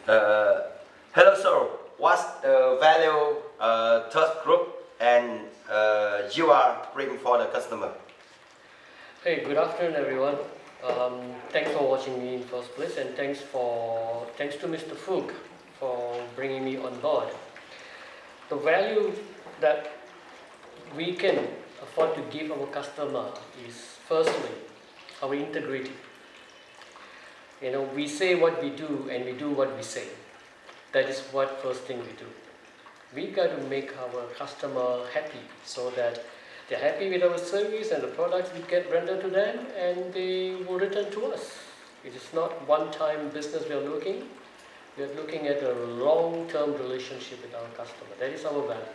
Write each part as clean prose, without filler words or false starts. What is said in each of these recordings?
Uh, Hello, sir. What's the value Touchgroup and you are bringing for the customer? Hey, good afternoon, everyone. Thanks for watching me in first place, and thanks to Mr. Fook for bringing me on board. The value that we can afford to give our customer is firstly our integrity. We say what we do and we do what we say. That is what first thing we do. We got to make our customer happy so that they're happy with our service and the products we get rendered to them, and they will return to us. It is not one-time business we are looking. We are looking at a long-term relationship with our customer. That is our value.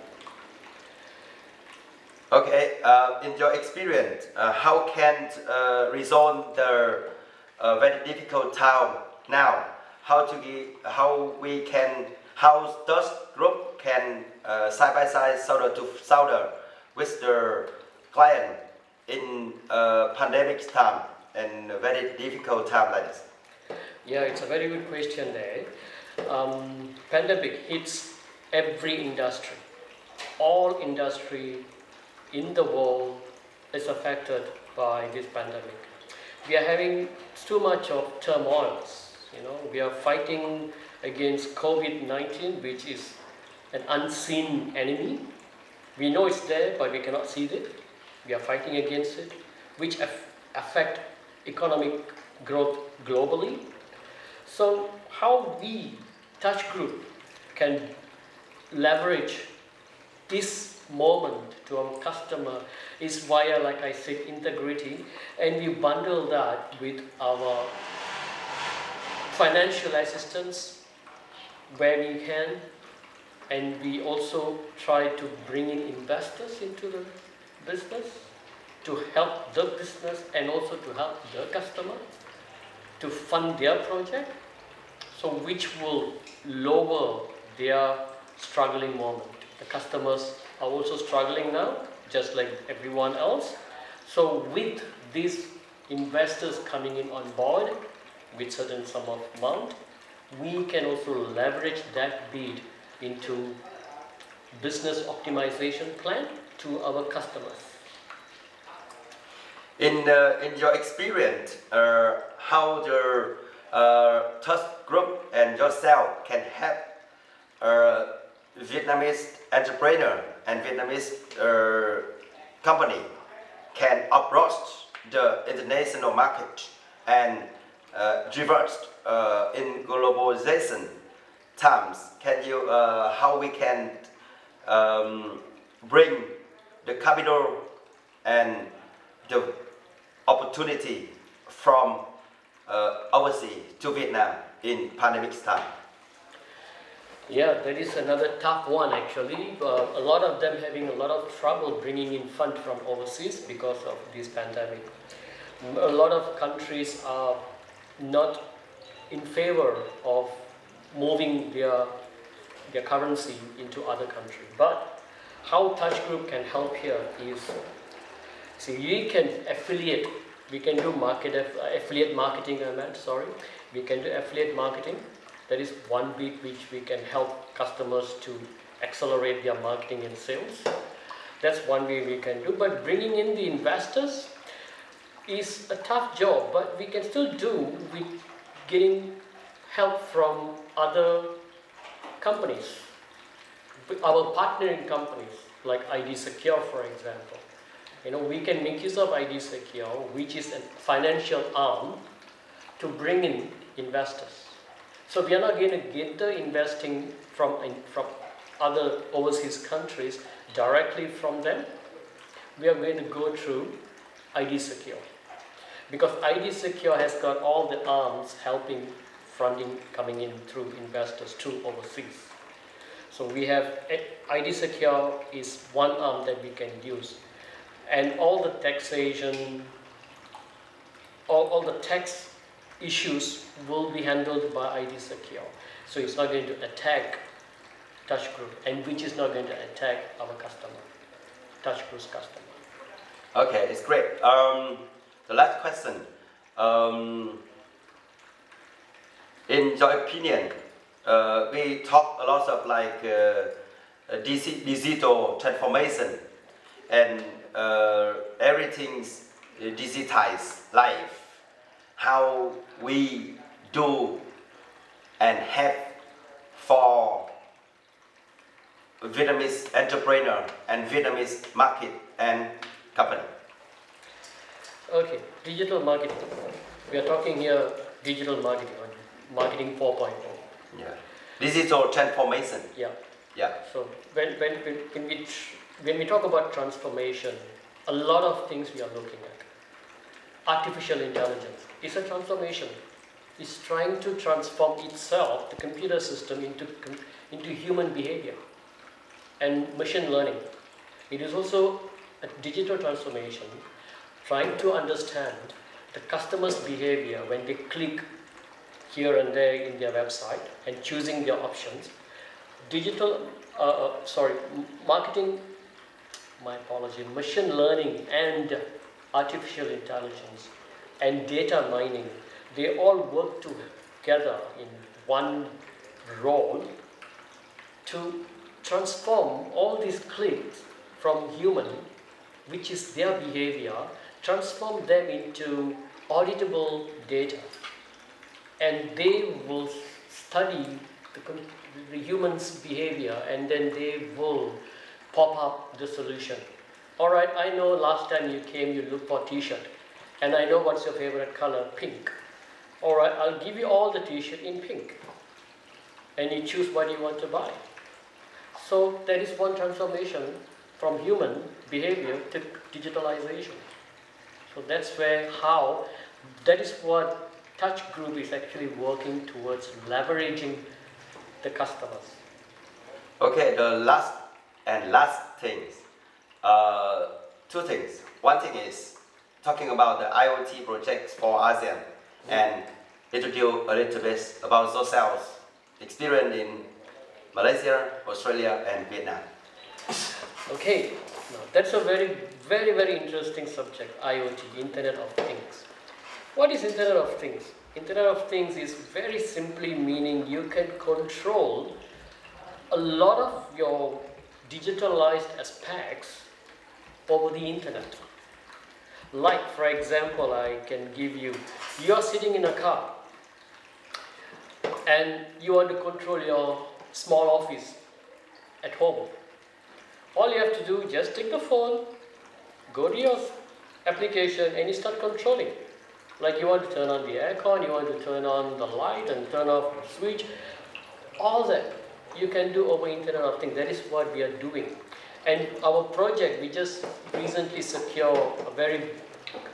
Okay, in your experience, how can resolve the very difficult time now? How Touchgroup can side by side, shoulder to shoulder with the client in pandemic time and a very difficult time like this? Yeah, it's a very good question there. Pandemic hits every industry. All industry in the world is affected by this pandemic. We are having too much of turmoils. We are fighting against COVID-19, which is an unseen enemy. We know it's there, but we cannot see it. We are fighting against it, which affect economic growth globally. So how we, Touchgroup, can leverage this moment to our customer is via, like I said, integrity, and we bundle that with our financial assistance where we can, and we also try to bring in investors into the business to help the business and also to help the customer to fund their project, so which will lower their struggling moment. The customers are also struggling now, just like everyone else. So with these investors coming in on board with certain sum of amount, we can also leverage that bid into business optimization plan to our customers. In your experience, how the Touchgroup and yourself can help Vietnamese entrepreneur and Vietnamese company can approach the international market and reversed in globalization times. Can you how we can bring the capital and the opportunity from overseas to Vietnam in pandemic time? Yeah, that is another tough one actually. A lot of them having a lot of trouble bringing in funds from overseas because of this pandemic. A lot of countries are not in favor of moving their currency into other countries. But how Touchgroup can help here is, see, we can affiliate. We can do affiliate marketing. We can do affiliate marketing. That is one bit which we can help customers to accelerate their marketing and sales. That's one way we can do. But bringing in the investors is a tough job, but we can still do with getting help from other companies, our partnering companies like ID Secure, for example. We can make use of ID Secure, which is a financial arm, to bring in investors. So we are not going to get the investing from other overseas countries directly from them. We are going to go through ID Secure, because ID Secure has got all the arms helping funding coming in through investors to overseas. So we have ID Secure is one arm that we can use, and all the taxation, all the tax issues will be handled by ID Secure. So it's not going to attack Touchgroup, and which is not going to attack our customer, Touchgroup's customer. Okay, it's great. The last question. In your opinion, we talk a lot of like digital transformation and everything's digitized life. How we do and have for Vietnamese entrepreneur and Vietnamese market and company. Okay, digital marketing. We are talking here digital marketing, marketing 4.0. Yeah, digital transformation. Yeah. Yeah. So when we talk about transformation, a lot of things we are looking at. Artificial intelligence is a transformation. It's trying to transform itself, the computer system, into human behavior. And machine learning. It is also a digital transformation, trying to understand the customer's behavior when they click here and there in their website and choosing their options. Marketing, my apology, machine learning and artificial intelligence and data mining, they all work together in one role to transform all these clicks from human, which is their behavior, transform them into auditable data. And they will study the human's behavior, and then they will pop up the solution. All right, I know last time you came, you looked for a t-shirt, and I know what's your favorite color, pink. All right, I'll give you all the t-shirt in pink, and you choose what you want to buy. So that is one transformation from human behavior to digitalization. So that's that is what Touchgroup is actually working towards, leveraging the customers. Okay, the last things, two things. One thing is talking about the IoT projects for ASEAN and introduce a little bit about yourselves, experience in Malaysia, Australia, and Vietnam. Okay, now that's a very, very, very interesting subject, IoT, Internet of Things. What is Internet of Things? Internet of Things is very simply meaning you can control a lot of your digitalized aspects over the internet. Like, for example, I can give you, you're sitting in a car and you want to control your small office at home. All you have to do is just take the phone, go to your application, and you start controlling. Like you want to turn on the aircon, you want to turn on the light and turn off the switch. All that you can do over Internet of Things. That is what we are doing. And our project, we just recently secured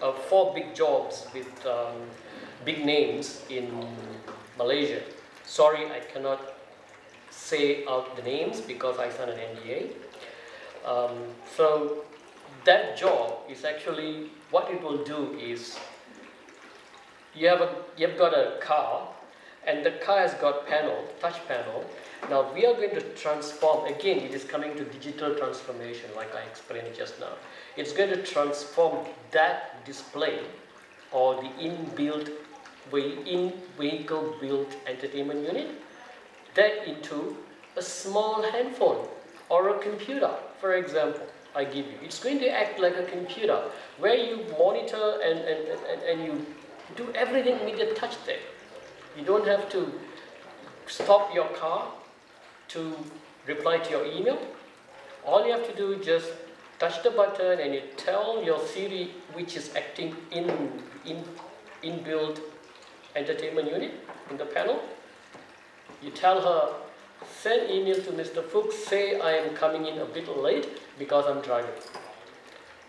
4 big jobs with big names in Malaysia. Sorry, I cannot say out the names because I signed an NDA. So that job is actually, what it will do is, you've got a car, and the car has got touch panel. Now we are going to transform, again it is coming to digital transformation like I explained just now. It's going to transform that display or the in-vehicle built entertainment unit, that into a small handphone or a computer, for example. I give you. It's going to act like a computer where you monitor and you do everything with a touch there. You don't have to stop your car to reply to your email. All you have to do is just touch the button and you tell your Siri, which is acting inbuilt entertainment unit in the panel. You tell her, send email to Mr. Fuchs, say I am coming in a bit late because I'm driving.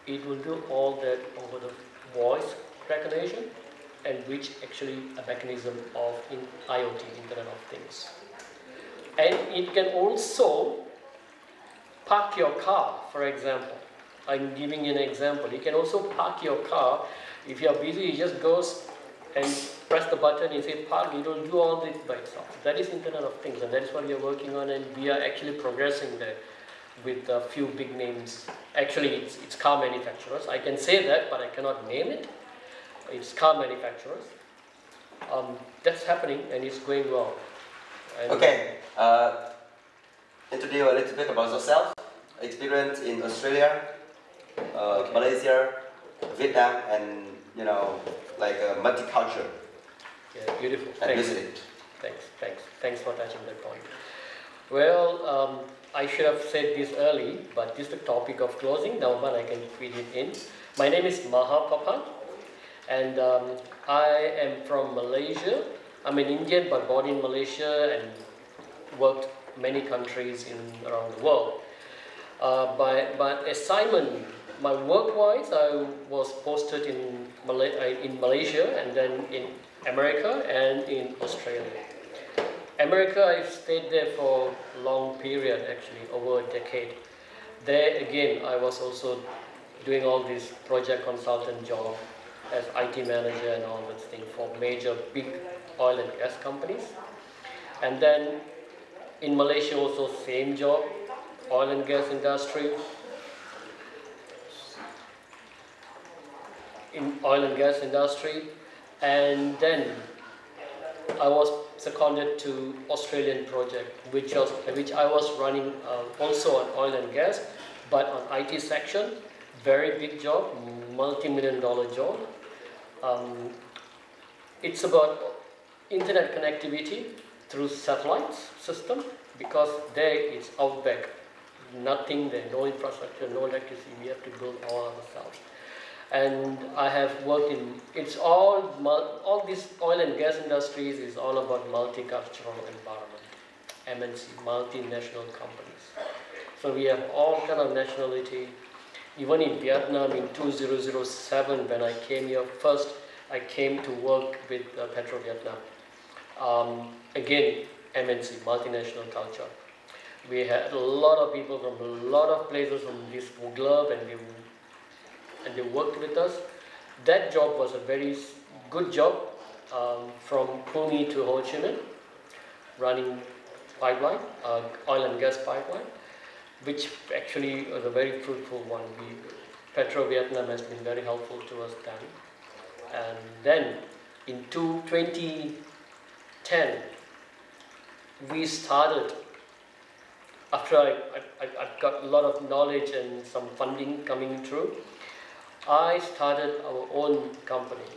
It will do all that over the voice recognition, and which actually a mechanism of IoT, Internet of Things. And it can also park your car, for example. I'm giving you an example. You can also park your car. If you're busy, you just go and press the button and say park. It will do all this by itself. That is Internet of Things, and that is what we are working on, and we are actually progressing there with a few big names. Actually, it's car manufacturers. I can say that, but I cannot name it. It's car manufacturers. That's happening, and it's going well. And okay, introduce a little bit about yourself. Experience in Australia, Okay. Malaysia, Vietnam, and like multicultural Yeah, beautiful. and Thanks. visited. Thanks for touching that point. Well, I should have said this early, but this is the topic of closing. Now, but I can fit it in. My name is Maha Papa, and I am from Malaysia. I'm an Indian, but born in Malaysia and worked many countries around the world. By assignment, my work-wise, I was posted in Malaysia and then in America and in Australia. America, I stayed there for a long period, actually, over a decade. There again, I was also doing all this project consultant job as IT manager and all that thing for major big oil and gas companies. And then in Malaysia also same job, oil and gas industry. And then I was seconded to Australian project, which I was running also on oil and gas, but on IT section. Very big job, multi-million-dollar job. It's about internet connectivity through satellite system, because there it's outback, nothing there, no infrastructure, no electricity. We have to build all ourselves. And I have worked in, it's all this oil and gas industries is all about multicultural environment, MNC, multinational companies. So we have all kind of nationality. Even in Vietnam in 2007, when I came here first, I came to work with Petro Vietnam. Again, MNC, multinational culture. We had a lot of people from a lot of places from this globe, and they worked with us. That job was a very good job, from Pune to Ho Chi Minh, running pipeline, oil and gas pipeline, which actually was a very fruitful one. Petro Vietnam has been very helpful to us then. And then in 2010, we started, after I got a lot of knowledge and some funding coming through, I started our own company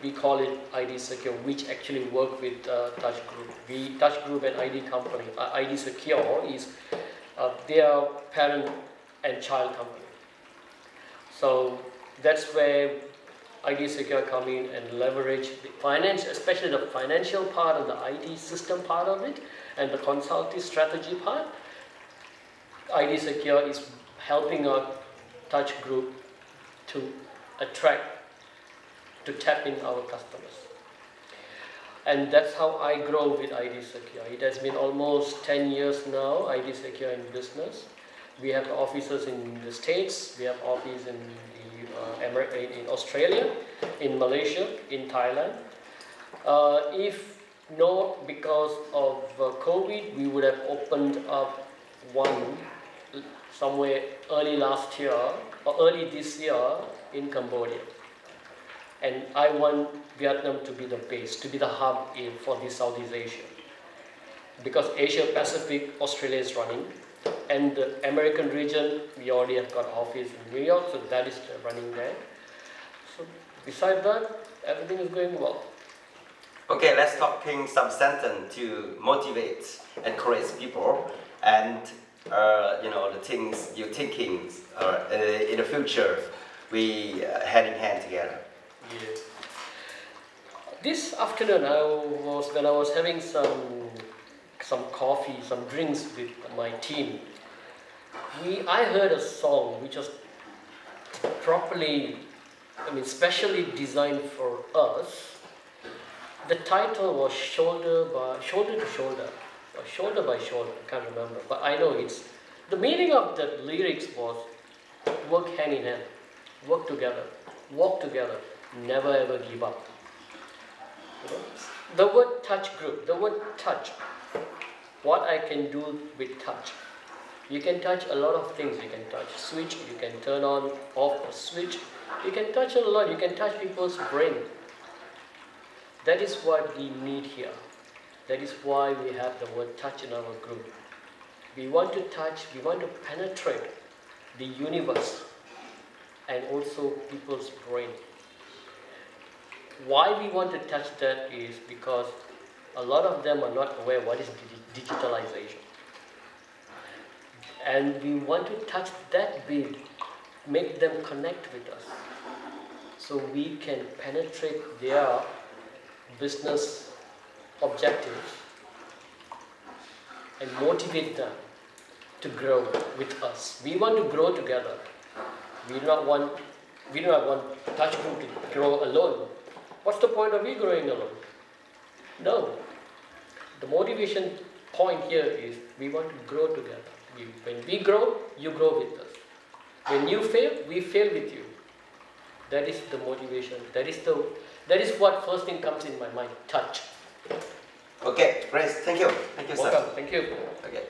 we call it ID Secure, which actually work with Touchgroup. Touchgroup and ID company, ID Secure is their parent and child company. So that's where ID Secure come in and leverage the finance, especially the financial part of the ID system part of it, and the consulting strategy part. ID Secure is helping our Touchgroup to tap in our customers. And that's how I grow with ID Secure. It has been almost 10 years now, ID Secure in business. We have offices in the States, we have offices in in Australia, in Malaysia, in Thailand. If not because of COVID, we would have opened up one somewhere early last year or early this year in Cambodia. And I want Vietnam to be the base, to be the hub for this Southeast Asia. Because Asia Pacific, Australia is running, and the American region, we already have got office in New York, so that is running there. So besides that, everything is going well. Okay, let's talking some sentence to motivate, encourage people, and the things you're thinking in the future, we hand in hand together. Yeah. This afternoon, when I was having some coffee, some drinks with my team, I heard a song which was specially designed for us. The title was Shoulder to Shoulder, or Shoulder by Shoulder, I can't remember, but I know the meaning of the lyrics was work hand in hand, work together, walk together, never ever give up. The word touch group, the word touch, what I can do with touch. You can touch a lot of things. You can touch switch, you can turn on, off a switch. You can touch a lot, you can touch people's brain. That is what we need here. That is why we have the word touch in our group. We want to touch, we want to penetrate the universe and also people's brain. Why we want to touch that is because a lot of them are not aware what is digitalization. And we want to touch that bit, make them connect with us, so we can penetrate their business objectives and motivate them to grow with us. We want to grow together. We do not want Touchgroup to grow alone. What's the point of we growing alone? No. The motivation point here is we want to grow together. When we grow, you grow with us. When you fail, we fail with you. That is the motivation. That is what first thing comes in my mind. Touch. Okay, great. Thank you. Thank you, sir. Welcome. Thank you. Okay.